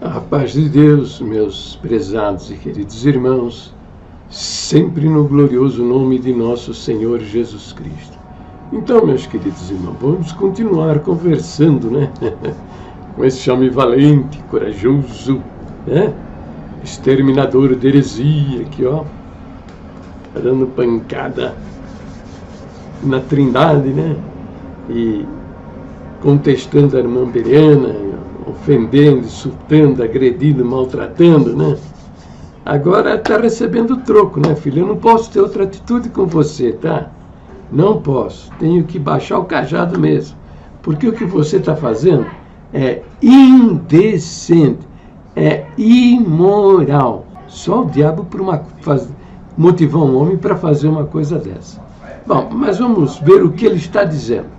A paz de Deus, meus prezados e queridos irmãos, sempre no glorioso nome de nosso Senhor Jesus Cristo. Então, meus queridos irmãos, vamos continuar conversando, né? Com esse homem valente, corajoso, né? Exterminador de heresia, aqui, ó, dando pancada na Trindade, né? E contestando a irmã Bereana, ofendendo, insultando, agredindo, maltratando, né? Agora está recebendo troco, né, filho? Eu não posso ter outra atitude com você, tá? Não posso. Tenho que baixar o cajado mesmo. Porque o que você está fazendo é indecente, é imoral. Só o diabo motivar um homem para fazer uma coisa dessa. Bom, mas vamos ver o que ele está dizendo.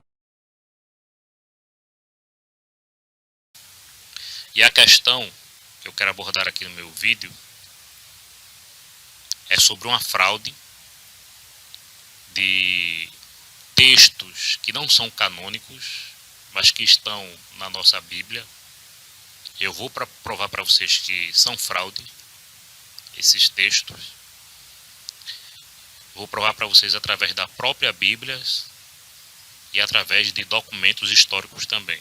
E a questão que eu quero abordar aqui no meu vídeo é sobre uma fraude de textos que não são canônicos, mas que estão na nossa Bíblia. Eu vou provar para vocês que são fraude, esses textos. Vou provar para vocês através da própria Bíblia e através de documentos históricos também.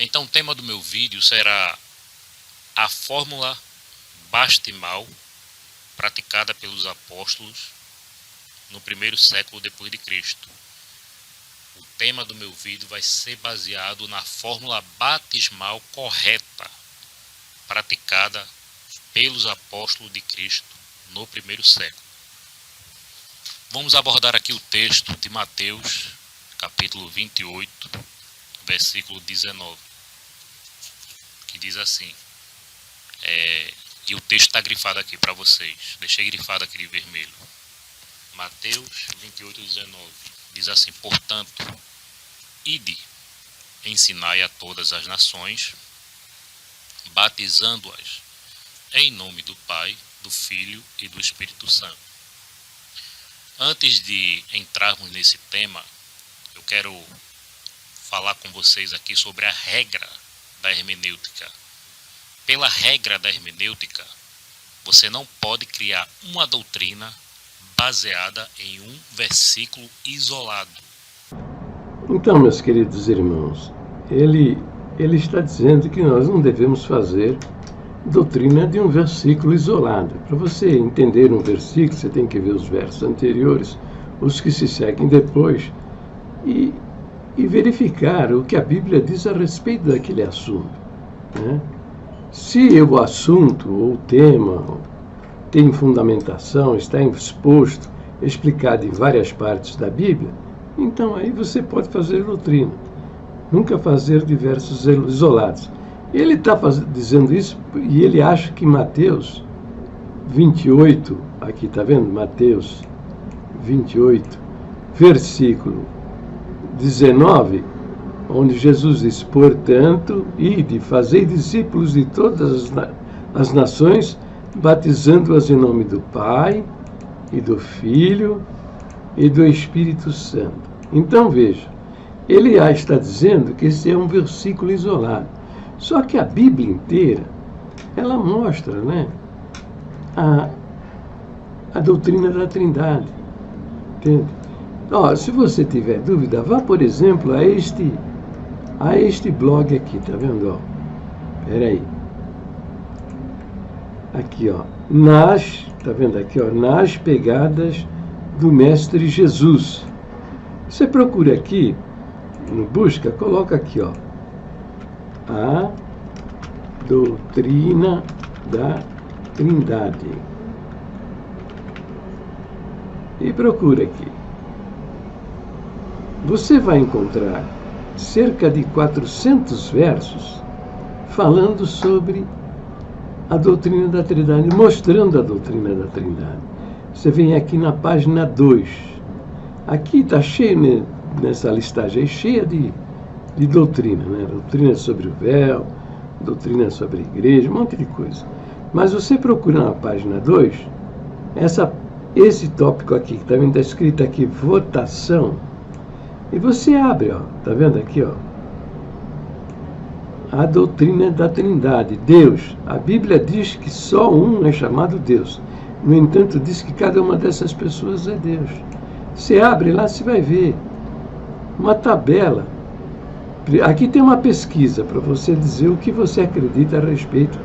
Então o tema do meu vídeo será a fórmula bastimal praticada pelos apóstolos no primeiro século depois de Cristo. O tema do meu vídeo vai ser baseado na fórmula batismal correta praticada pelos apóstolos de Cristo no primeiro século. Vamos abordar aqui o texto de Mateus, capítulo 28, versículo 19, que diz assim, e o texto está grifado aqui para vocês, deixei grifado aqui de vermelho. Mateus 28, 19, diz assim: portanto, ide, ensinai a todas as nações, batizando-as em nome do Pai, do Filho e do Espírito Santo. Antes de entrarmos nesse tema, eu quero falar com vocês aqui sobre a regra da hermenêutica. Pela regra da hermenêutica, você não pode criar uma doutrina baseada em um versículo isolado. Então, meus queridos irmãos, ele está dizendo que nós não devemos fazer doutrina de um versículo isolado. Para você entender um versículo, você tem que ver os versos anteriores, os que se seguem depois, e verificar o que a Bíblia diz a respeito daquele assunto, né? Se o assunto ou o tema tem fundamentação, está exposto, explicado em várias partes da Bíblia, então aí você pode fazer doutrina. Nunca fazer de versos isolados. Ele está dizendo isso e ele acha que Mateus 28, aqui está vendo? Mateus 28, versículo 19, onde Jesus diz, portanto, ide, fazei discípulos de todas as nações, batizando-as em nome do Pai, e do Filho, e do Espírito Santo. Então, veja, ele está dizendo que esse é um versículo isolado. Só que a Bíblia inteira, ela mostra, né, a doutrina da Trindade. Entende? Se você tiver dúvida, vá, por exemplo, a este blog aqui, tá vendo? Espera aí. Aqui, tá vendo aqui, nas pegadas do Mestre Jesus. Você procura aqui, no busca, coloca aqui, a doutrina da Trindade. E procura aqui. Você vai encontrar cerca de 400 versos falando sobre a doutrina da Trindade, mostrando a doutrina da Trindade. Você vem aqui na página 2. Aqui está cheio, nessa listagem, cheia de doutrina, né? Doutrina sobre o véu, doutrina sobre a igreja, um monte de coisa. Mas você procura na página 2, esse tópico aqui, que também está escrito aqui, votação, e você abre, tá vendo aqui, a doutrina da Trindade. Deus. A Bíblia diz que só um é chamado Deus. No entanto, diz que cada uma dessas pessoas é Deus. Você abre lá, você vai ver uma tabela. Aqui tem uma pesquisa para você dizer o que você acredita a respeito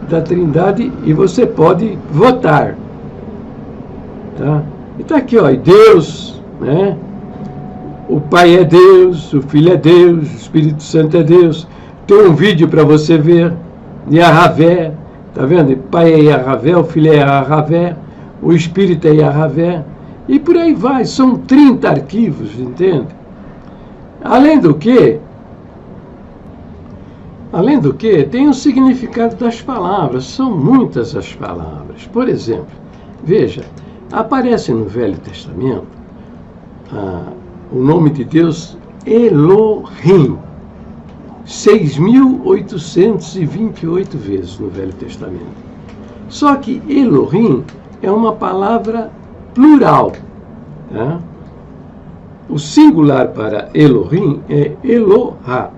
da Trindade e você pode votar. Tá? E está aqui, ó, Deus, né? O Pai é Deus, o Filho é Deus, o Espírito Santo é Deus. Tem um vídeo para você ver, Yahvé, tá vendo? O Pai é Yahvé, o Filho é Yahvé, o Espírito é Yahvé, e por aí vai, são 30 arquivos, entende? Além do que, tem o significado das palavras, são muitas as palavras. Por exemplo, veja, aparece no Velho Testamento o nome de Deus Elohim, 6.828 vezes no Velho Testamento. Só que Elohim é uma palavra plural. Tá? O singular para Elohim é Elohá.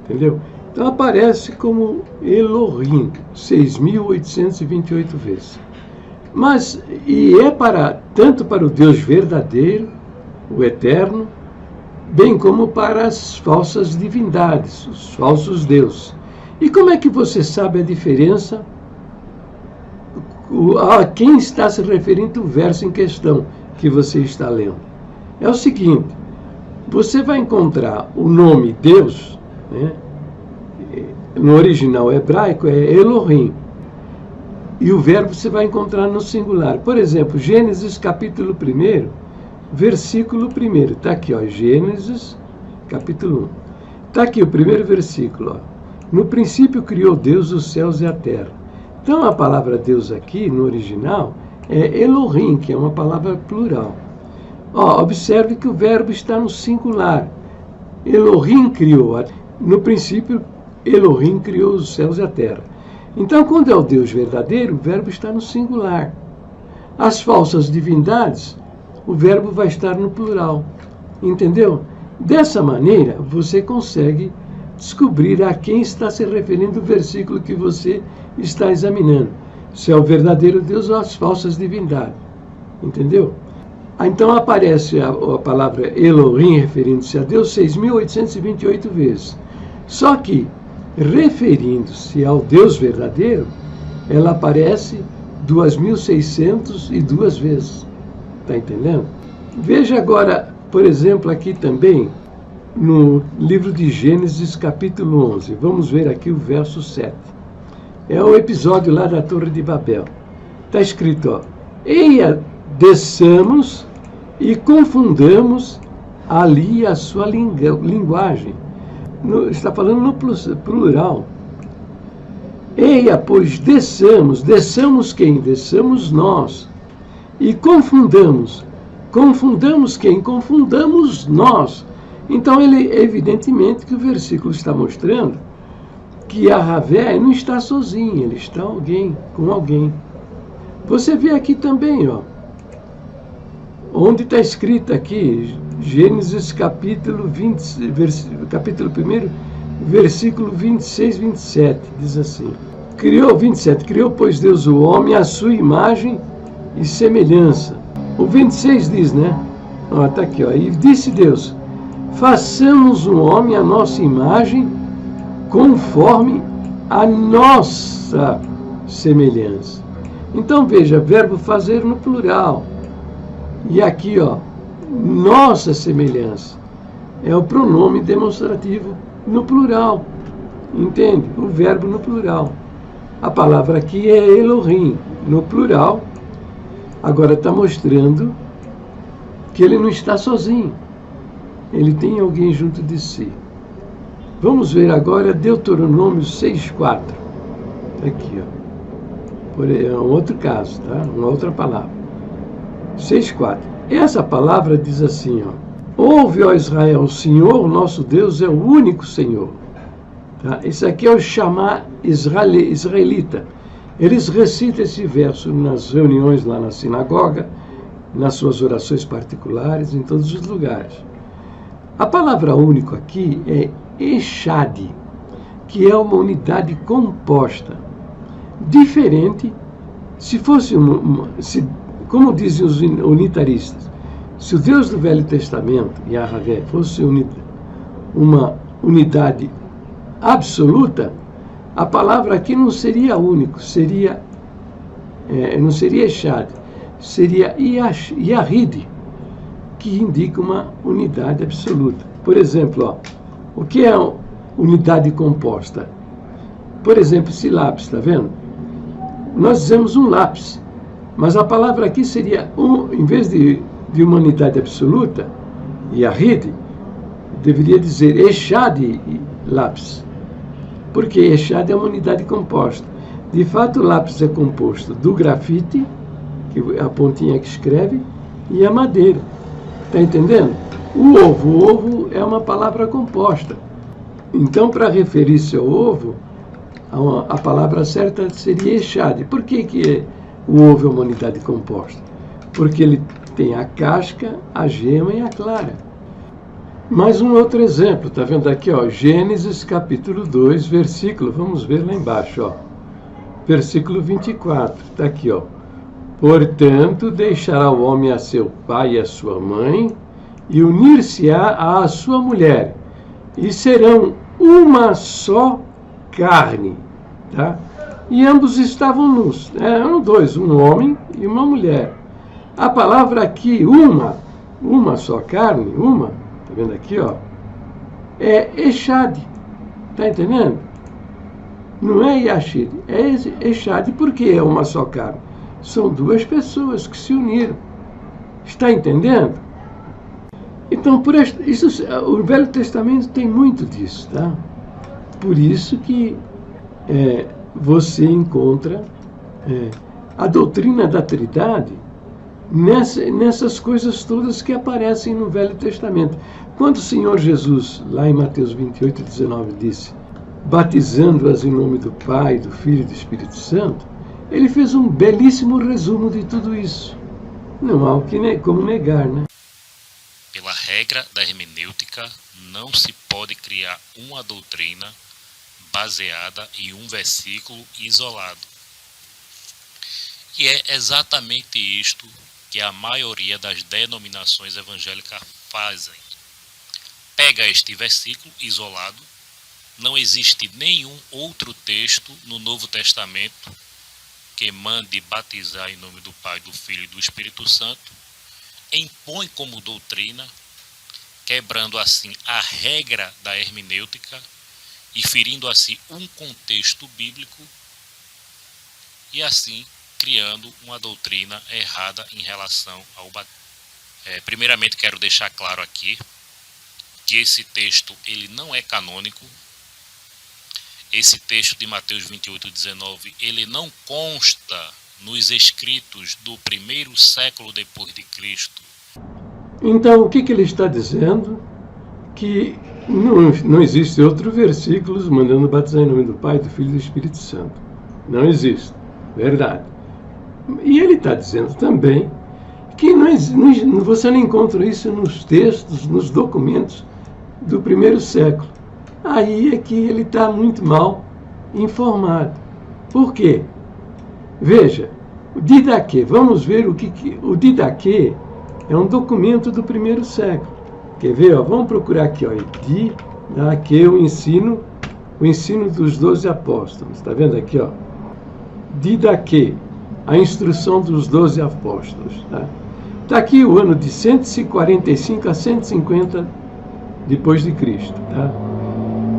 Entendeu? Então aparece como Elohim, 6.828 vezes. Mas, e é tanto para o Deus verdadeiro, o eterno, bem como para as falsas divindades, os falsos deuses. E como é que você sabe a diferença? A quem está se referindo o verso em questão que você está lendo? É o seguinte, você vai encontrar o nome Deus, né? No original hebraico é Elohim, e o verbo você vai encontrar no singular. Por exemplo, Gênesis capítulo 1, versículo 1. Está aqui, ó, Gênesis capítulo 1. Está aqui o primeiro versículo. Ó. No princípio criou Deus os céus e a terra. Então a palavra Deus aqui, no original, é Elohim, que é uma palavra plural. Ó, observe que o verbo está no singular. Elohim criou. No princípio, Elohim criou os céus e a terra. Então, quando é o Deus verdadeiro, o verbo está no singular. As falsas divindades, o verbo vai estar no plural. Entendeu? Dessa maneira, você consegue descobrir a quem está se referindo o versículo que você está examinando. Se é o verdadeiro Deus ou as falsas divindades. Entendeu? Então aparece a palavra Elohim referindo-se a Deus 6.828 vezes. Só que, referindo-se ao Deus verdadeiro, ela aparece 2.602 vezes. Está entendendo? Veja agora, por exemplo, aqui também, no livro de Gênesis, capítulo 11. Vamos ver aqui o verso 7. É o episódio lá da Torre de Babel. Está escrito, ó, eia, desçamos e confundamos ali a sua linguagem. Está falando no plural. Eia, pois desçamos. Desçamos quem? Desçamos nós. E confundamos. Confundamos quem? Confundamos nós. Então, evidentemente que o versículo está mostrando que Yahvé não está sozinho, ele está com alguém. Você vê aqui também, ó, onde está escrito aqui, Gênesis capítulo 1, versículo 26, 27, diz assim, criou, pois Deus o homem à sua imagem e semelhança. O 26 diz, né? Está aqui, ó, e disse Deus, façamos um homem à nossa imagem, conforme a nossa semelhança. Então veja, verbo fazer no plural. E aqui, ó, nossa semelhança. É o pronome demonstrativo no plural. Entende? O verbo no plural. A palavra aqui é Elohim, no plural. Agora está mostrando que ele não está sozinho. Ele tem alguém junto de si. Vamos ver agora Deuteronômio 6,4. Aqui, ó. É um outro caso, tá? Uma outra palavra. 6,4. Essa palavra diz assim, ó. Ouve, ó Israel, o Senhor, nosso Deus, é o único Senhor. Tá? Esse aqui é o chamar israelita. Eles recitam esse verso nas reuniões lá na sinagoga, nas suas orações particulares, em todos os lugares. A palavra único aqui é Echad. que é uma unidade composta. Diferente, se fosse, como dizem os unitaristas, se o Deus do Velho Testamento, Yahvé, fosse uma unidade absoluta, a palavra aqui não seria único, não seria Echad, seria Yahid, que indica uma unidade absoluta. Por exemplo, o que é unidade composta? Por exemplo, esse lápis, está vendo? Nós dizemos um lápis, mas a palavra aqui seria, em vez de uma unidade absoluta, Yahid, deveria dizer Echad lápis, porque Echad é uma unidade composta. De fato, o lápis é composto do grafite, que é a pontinha que escreve, e a madeira. Está entendendo? O ovo é uma palavra composta. Então, para referir-se ao ovo, a palavra certa seria Echad. Por que o ovo é uma unidade composta? Porque ele tem a casca, a gema e a clara. Mais um outro exemplo, está vendo aqui, Gênesis capítulo 2, versículo, vamos ver lá embaixo, versículo 24, está aqui, portanto, deixará o homem a seu pai e a sua mãe, e unir-se-á à sua mulher, e serão uma só carne, tá? E ambos estavam nus, eram dois, um homem e uma mulher. A palavra aqui, uma só carne, tá vendo aqui, é Echad, tá entendendo? Não é Yahid, é Echad, porque é uma só carne. São duas pessoas que se uniram. Está entendendo? Então, o Velho Testamento tem muito disso, tá? Por isso que você encontra a doutrina da Trindade nessas coisas todas que aparecem no Velho Testamento. Quando o Senhor Jesus, lá em Mateus 28, 19, disse, batizando-as em nome do Pai, do Filho e do Espírito Santo, ele fez um belíssimo resumo de tudo isso. Não há como negar, né? Pela regra da hermenêutica, não se pode criar uma doutrina baseada em um versículo isolado. E é exatamente isto que a maioria das denominações evangélicas fazem. Pega este versículo isolado, não existe nenhum outro texto no Novo Testamento que mande batizar em nome do Pai, do Filho e do Espírito Santo, impõe como doutrina, quebrando assim a regra da hermenêutica e ferindo assim um contexto bíblico e assim criando uma doutrina errada em relação ao batismo. Primeiramente quero deixar claro aqui que esse texto ele não é canônico. Esse texto de Mateus 28, 19, ele não consta nos escritos do primeiro século depois de Cristo. Então, o que ele está dizendo? Que não existe outro versículo mandando batizar em nome do Pai, do Filho e do Espírito Santo. Não existe. Verdade. E ele está dizendo também que você não encontra isso nos textos, nos documentos do primeiro século. Aí é que ele está muito mal informado. Por quê? Veja, o Didaquê, vamos ver o Didaquê é um documento do primeiro século. Quer ver? Vamos procurar aqui, Didaquê, o ensino dos 12 apóstolos. Está vendo aqui, Didaquê, a instrução dos 12 apóstolos. Está aqui o ano de 145 a 150 depois de Cristo. Tá?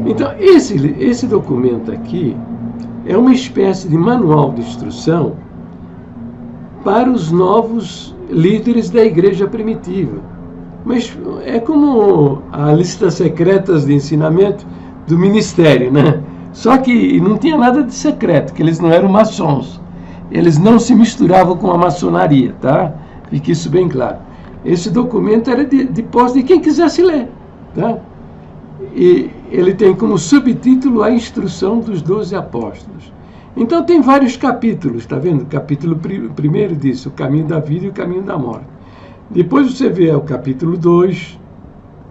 Então, esse documento aqui é uma espécie de manual de instrução para os novos líderes da igreja primitiva. Mas é como a lista secretas de ensinamento do ministério, né? Só que não tinha nada de secreto, que eles não eram maçons. Eles não se misturavam com a maçonaria, tá? Fique isso bem claro. Esse documento era de posse de quem quisesse ler, tá? E ele tem como subtítulo a instrução dos 12 apóstolos. Então tem vários capítulos, tá vendo? O capítulo primeiro diz o caminho da vida e o caminho da morte. Depois você vê o capítulo 2,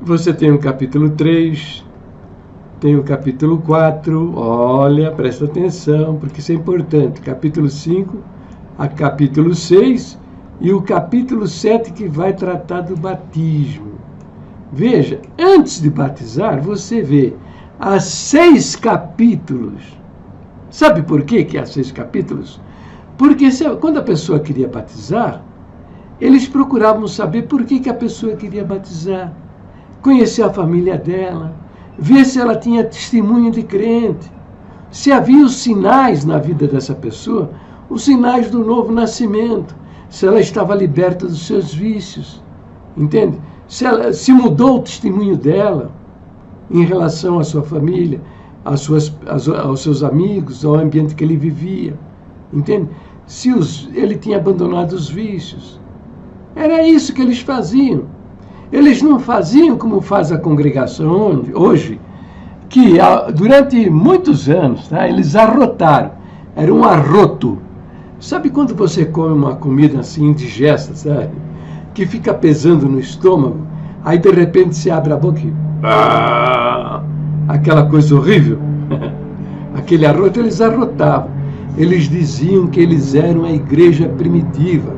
você tem o capítulo 3, tem o capítulo 4, olha, presta atenção, porque isso é importante. Capítulo 5, a capítulo 6 e o capítulo 7 que vai tratar do batismo. Veja, antes de batizar, você vê há 6 capítulos. Sabe por que há 6 capítulos? Porque quando a pessoa queria batizar, eles procuravam saber por que a pessoa queria batizar, conhecer a família dela, ver se ela tinha testemunho de crente, se havia os sinais na vida dessa pessoa, os sinais do novo nascimento, se ela estava liberta dos seus vícios, entende? Se mudou o testemunho dela em relação à sua família, aos seus amigos, ao ambiente que ele vivia, entende? Se ele tinha abandonado os vícios. Era isso que eles faziam. Eles não faziam como faz a congregação hoje, que durante muitos anos, tá, eles arrotaram. Era um arroto. Sabe quando você come uma comida assim indigesta, sabe? Que fica pesando no estômago, aí de repente se abre a boca e... aquela coisa horrível. Aquele arroto, eles arrotavam. Eles diziam que eles eram a igreja primitiva,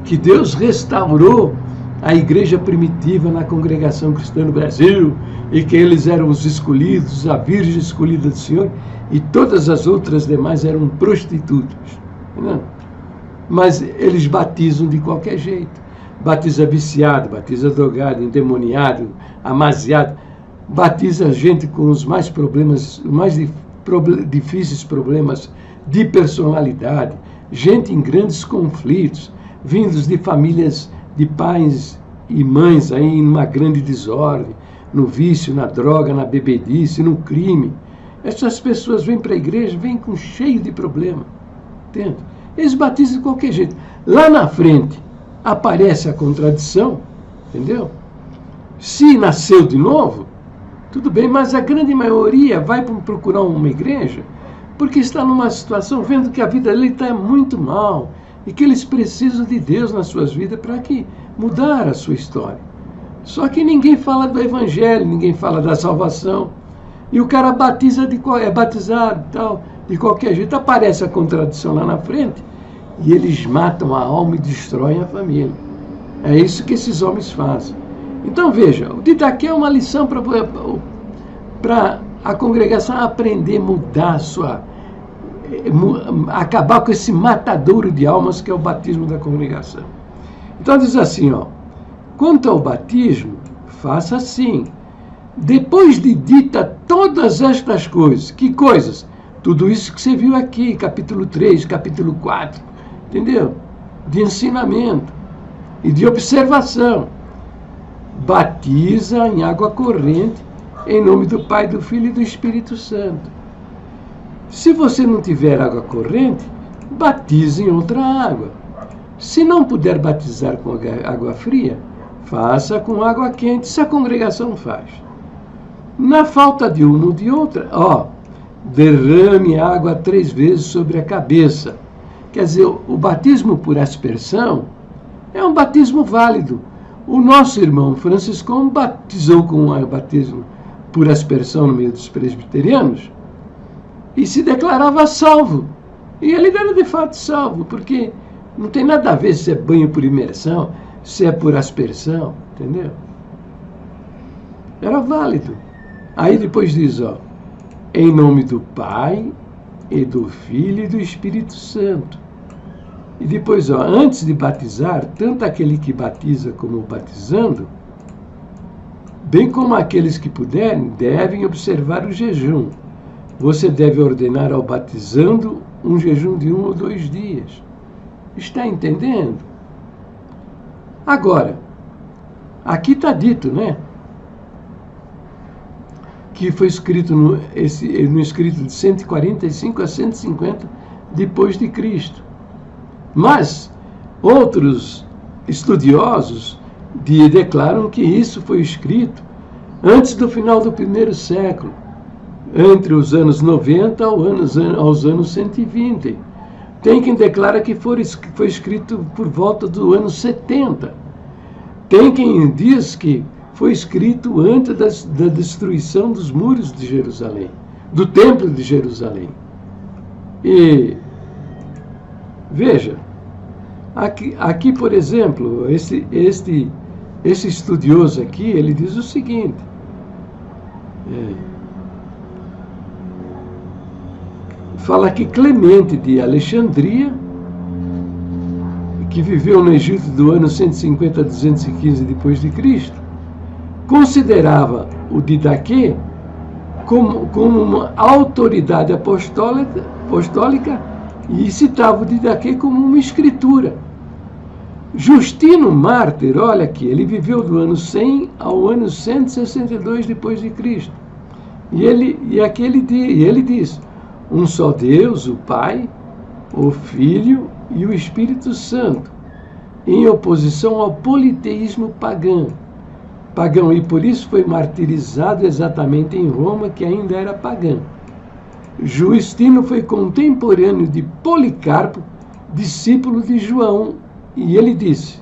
que Deus restaurou a igreja primitiva na congregação cristã no Brasil, e que eles eram os escolhidos, a virgem escolhida do Senhor, e todas as outras demais eram prostitutas. Não? Mas eles batizam de qualquer jeito. Batiza viciado, batiza drogado, endemoniado, amaziado, batiza gente com os mais difíceis problemas de personalidade, gente em grandes conflitos, vindos de famílias de pais e mães aí em uma grande desordem, no vício, na droga, na bebedice, no crime. Essas pessoas vêm para a igreja, vêm com cheio de problema, entende? Eles batizam de qualquer jeito. Lá na frente aparece a contradição, entendeu? Se nasceu de novo, tudo bem, mas a grande maioria vai procurar uma igreja porque está numa situação, vendo que a vida dele está muito mal, e que eles precisam de Deus nas suas vidas para mudar a sua história. Só que ninguém fala do evangelho, ninguém fala da salvação. E o cara é batizado tal, de qualquer jeito. Aparece a contradição lá na frente e eles matam a alma e destroem a família. É isso que esses homens fazem. Então veja, o Didaquê é uma lição para a congregação aprender a mudar acabar com esse matadouro de almas que é o batismo da congregação. Então diz assim, quanto ao batismo, faça assim. Depois de dita todas estas coisas, que coisas? Tudo isso que você viu aqui, capítulo 3, capítulo 4, entendeu? De ensinamento e de observação. Batiza em água corrente, em nome do Pai, do Filho e do Espírito Santo. Se você não tiver água corrente, batize em outra água. Se não puder batizar com água fria, faça com água quente, se a congregação faz. Na falta de uma ou de outra, derrame água 3 vezes sobre a cabeça. Quer dizer, o batismo por aspersão é um batismo válido. O nosso irmão Franciscão batizou com o batismo por aspersão no meio dos presbiterianos e se declarava salvo. E ele era de fato salvo, porque não tem nada a ver se é banho por imersão, se é por aspersão, entendeu? Era válido. Aí depois diz, em nome do Pai e do Filho e do Espírito Santo. E depois, antes de batizar, tanto aquele que batiza como o batizando, bem como aqueles que puderem, devem observar o jejum. Você deve ordenar ao batizando um jejum de 1 ou 2 dias. Está entendendo? Agora, aqui está dito, né? Que foi escrito no escrito de 145 a 150 depois de Cristo. Mas outros estudiosos declaram que isso foi escrito antes do final do 1º século, entre os anos 90 aos anos 120. Tem quem declara que foi escrito por volta do ano 70. Tem quem diz que foi escrito antes da destruição dos muros de Jerusalém, do Templo de Jerusalém. E veja, aqui por exemplo, esse estudioso aqui, ele diz o seguinte: fala que Clemente de Alexandria, que viveu no Egito do ano 150 a 215 depois de Cristo, considerava o Didaquê como uma autoridade apostólica e citava o Didaquê como uma escritura. Justino Mártir, olha aqui, ele viveu do ano 100 ao ano 162 depois de Cristo. E ele diz: um só Deus, o Pai, o Filho e o Espírito Santo, em oposição ao politeísmo pagão, e por isso foi martirizado exatamente em Roma, que ainda era pagã. Justino foi contemporâneo de Policarpo, discípulo de João, e ele disse,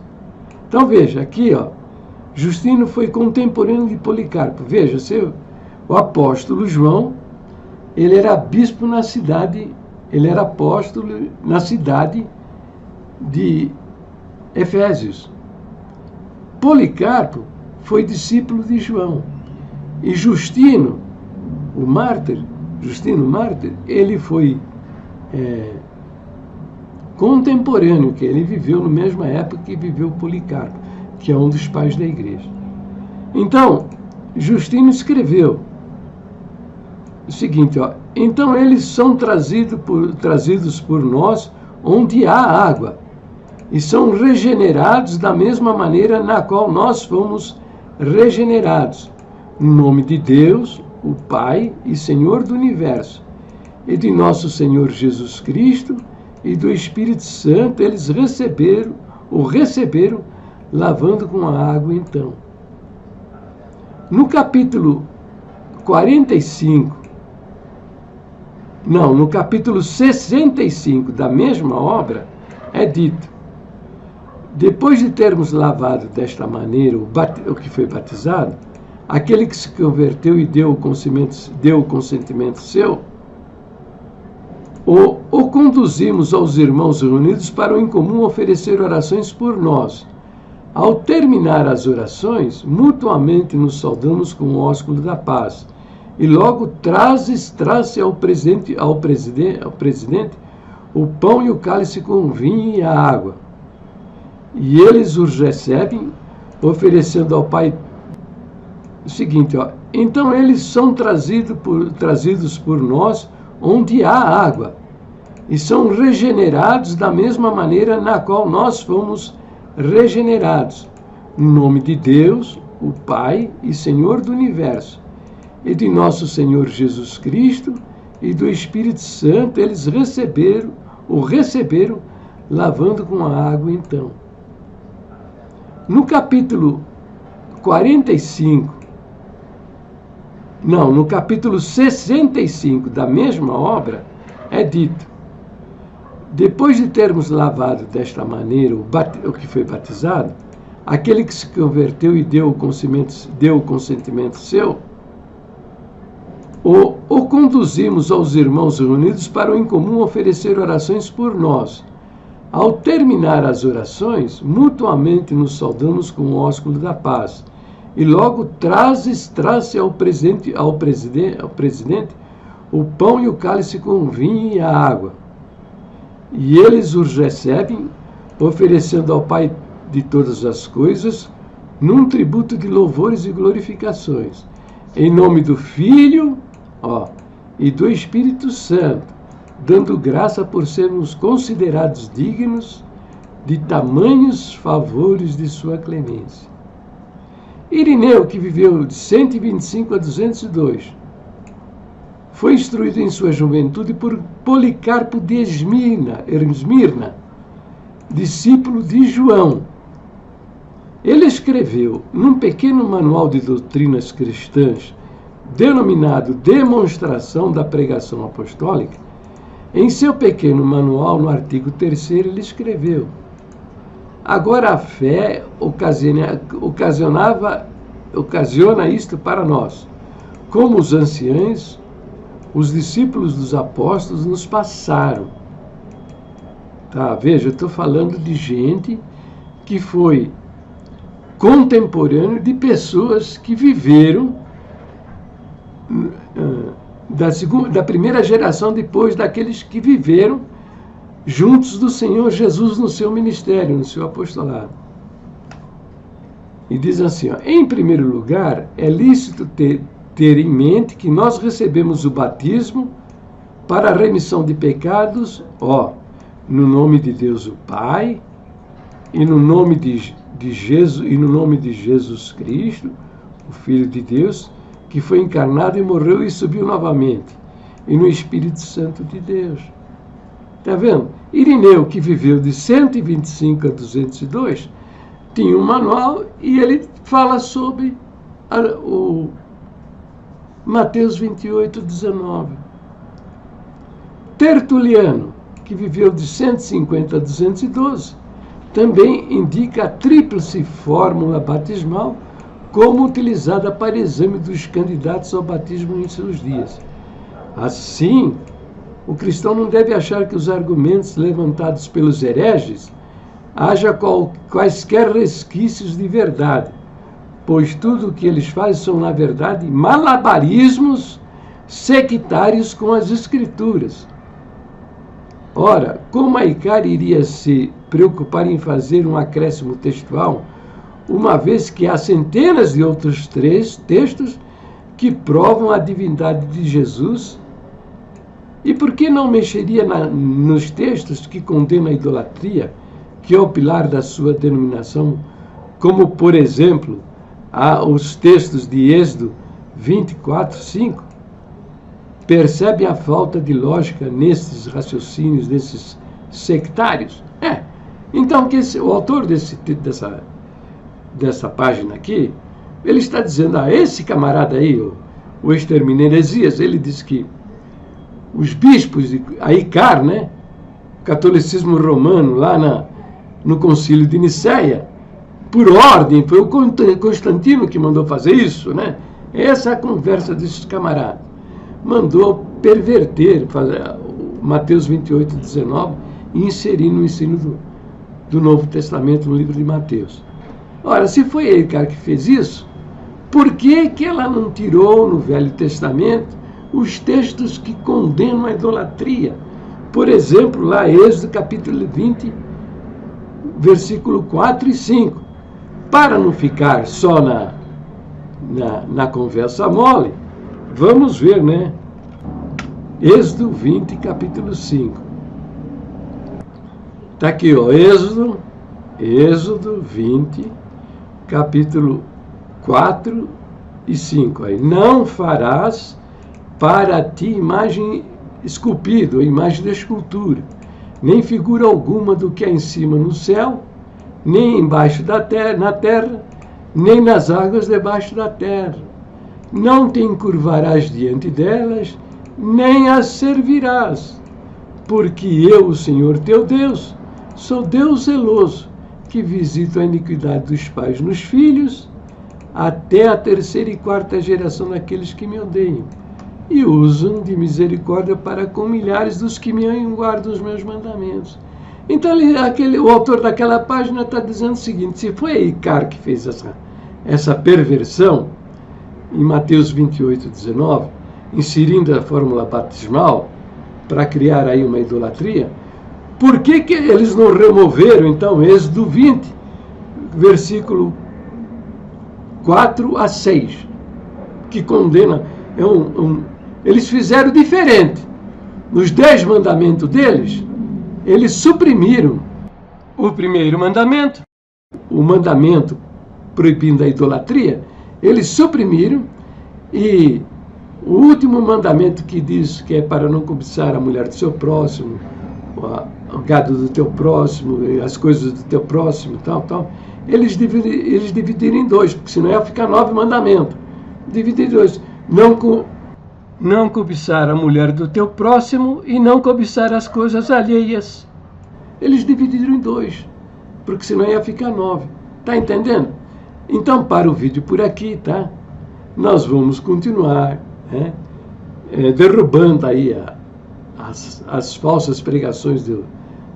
então veja, aqui Justino foi contemporâneo de Policarpo. Veja, o apóstolo João, ele era bispo na cidade, ele era apóstolo na cidade de Efésios. Policarpo foi discípulo de João. E Justino Mártir, ele foi contemporâneo, que ele viveu na mesma época que viveu Policarpo, que é um dos pais da igreja. Então, Justino escreveu o seguinte, então eles são trazidos por nós onde há água, e são regenerados da mesma maneira na qual nós fomos regenerados, no nome de Deus, o Pai e Senhor do Universo, e de nosso Senhor Jesus Cristo e do Espírito Santo, eles receberam lavando com a água então. No capítulo 65 da mesma obra, é dito: depois de termos lavado desta maneira o que foi batizado, aquele que se converteu e deu o consentimento seu, o conduzimos aos irmãos reunidos para o incomum oferecer orações por nós. Ao terminar as orações, mutuamente nos saudamos com o ósculo da paz. E logo traz-se ao presidente o pão e o cálice com vinho e a água. E eles os recebem, oferecendo ao Pai o seguinte, então eles são trazidos por nós onde há água, e são regenerados da mesma maneira na qual nós fomos regenerados, no nome de Deus, o Pai e Senhor do Universo, e de nosso Senhor Jesus Cristo e do Espírito Santo, eles receberam, lavando com a água então. No capítulo 65 da mesma obra, é dito: depois de termos lavado desta maneira o que foi batizado, aquele que se converteu e deu o consentimento seu, o conduzimos aos irmãos reunidos para o incomum oferecer orações por nós. Ao terminar as orações, mutuamente nos saudamos com o ósculo da paz. E logo traz-se ao presidente o pão e o cálice com vinho e a água. E eles os recebem, oferecendo ao Pai de todas as coisas, num tributo de louvores e glorificações, em nome do Filho, e do Espírito Santo, dando graça por sermos considerados dignos de tamanhos favores de sua clemência. Irineu, que viveu de 125 a 202, foi instruído em sua juventude por Policarpo de Esmirna, discípulo de João. Ele escreveu num pequeno manual de doutrinas cristãs, denominado Demonstração da Pregação Apostólica. Em seu pequeno manual, no artigo 3º, ele escreveu: agora a fé ocasionava ocasiona isto para nós. Como os anciãos, os discípulos dos apóstolos nos passaram. Tá, veja, eu estou falando de gente que foi contemporâneo de pessoas que viveram da primeira geração depois daqueles que viveram juntos do Senhor Jesus no seu ministério, no seu apostolado. E diz assim, ó, em primeiro lugar, é lícito ter em mente que nós recebemos o batismo para a remissão de pecados, no nome de Deus o Pai, e no nome de Jesus Cristo, o Filho de Deus, que foi encarnado e morreu e subiu novamente, e no Espírito Santo de Deus. Está vendo? Irineu, que viveu de 125 a 202, tinha um manual e ele fala sobre o Mateus 28, 19. Tertuliano, que viveu de 150 a 212, também indica a tríplice fórmula batismal como utilizada para exame dos candidatos ao batismo em seus dias. Assim, o cristão não deve achar que os argumentos levantados pelos hereges haja quaisquer resquícios de verdade, pois tudo o que eles fazem são, na verdade, malabarismos sectários com as Escrituras. Ora, como a ICAR iria se preocupar em fazer um acréscimo textual, uma vez que há centenas de outros textos que provam a divindade de Jesus? E por que não mexeria nos textos que condenam a idolatria, que é o pilar da sua denominação, como, por exemplo, os textos de Êxodo 24, 5? Percebe a falta de lógica nesses raciocínios, desses sectários? Então, o autor dessa página aqui, ele está dizendo, esse camarada aí, o extermínio heresias, ele diz que os bispos, a ICAR, né, o catolicismo romano, lá no concílio de Nicéia, por ordem, foi o Constantino que mandou fazer isso, né? Essa é a conversa desses camaradas. Mandou perverter, Mateus 28, 19, e inserir no ensino do Novo Testamento, no livro de Mateus. Ora, se foi ele, cara, que fez isso, por que ela não tirou no Velho Testamento os textos que condenam a idolatria? Por exemplo, lá, Êxodo capítulo 20, versículo 4 e 5. Para não ficar só na conversa mole, vamos ver, né? Êxodo 20, capítulo 5. Está aqui, ó, Êxodo 20, capítulo 4 e 5. Aí, não farás para ti imagem esculpida, ou imagem de escultura, nem figura alguma do que há em cima no céu, nem embaixo na terra, nem nas águas debaixo da terra. Não te encurvarás diante delas, nem as servirás, porque eu, o Senhor teu Deus, sou Deus zeloso, que visito a iniquidade dos pais nos filhos, até a terceira e quarta geração daqueles que me odeiam, e usam de misericórdia para com milhares dos que me amam e guardam os meus mandamentos. Então, o autor daquela página está dizendo o seguinte: se foi a ICAR que fez essa perversão, em Mateus 28, 19, inserindo a fórmula batismal para criar aí uma idolatria, por que eles não removeram, então, Êxodo 20, versículo 4 a 6, que condena, eles fizeram diferente. Nos 10 mandamentos deles, eles suprimiram o primeiro mandamento, o mandamento proibindo a idolatria, eles suprimiram, e o último mandamento que diz que é para não cobiçar a mulher do seu próximo, o gado do teu próximo, as coisas do teu próximo, tal, eles dividiram em 2, porque senão ia ficar 9 mandamentos. Dividir em 2. Não cobiçar a mulher do teu próximo e não cobiçar as coisas alheias. Eles dividiram em 2, porque senão ia ficar 9. Está entendendo? Então, para o vídeo por aqui, tá? Nós vamos continuar, né, derrubando aí as falsas pregações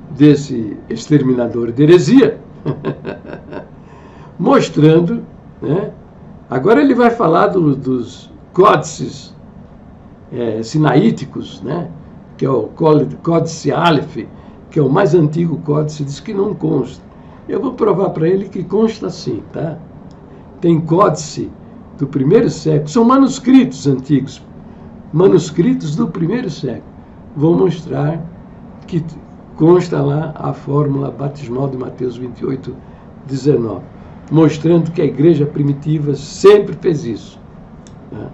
desse exterminador de heresia, mostrando, né? Agora ele vai falar dos códices sinaíticos, né? Que é o Códice Aleph, que é o mais antigo códice, diz que não consta. Eu vou provar para ele que consta sim, tá? Tem códice do primeiro século, são manuscritos antigos, manuscritos do primeiro século. Vou mostrar que consta lá a fórmula batismal de Mateus 28, 19, mostrando que a igreja primitiva sempre fez isso. Tá?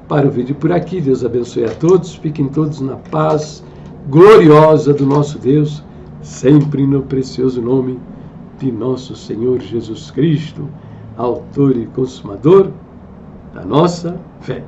Para o vídeo por aqui, Deus abençoe a todos, fiquem todos na paz gloriosa do nosso Deus, sempre no precioso nome de nosso Senhor Jesus Cristo, autor e consumador da nossa fé.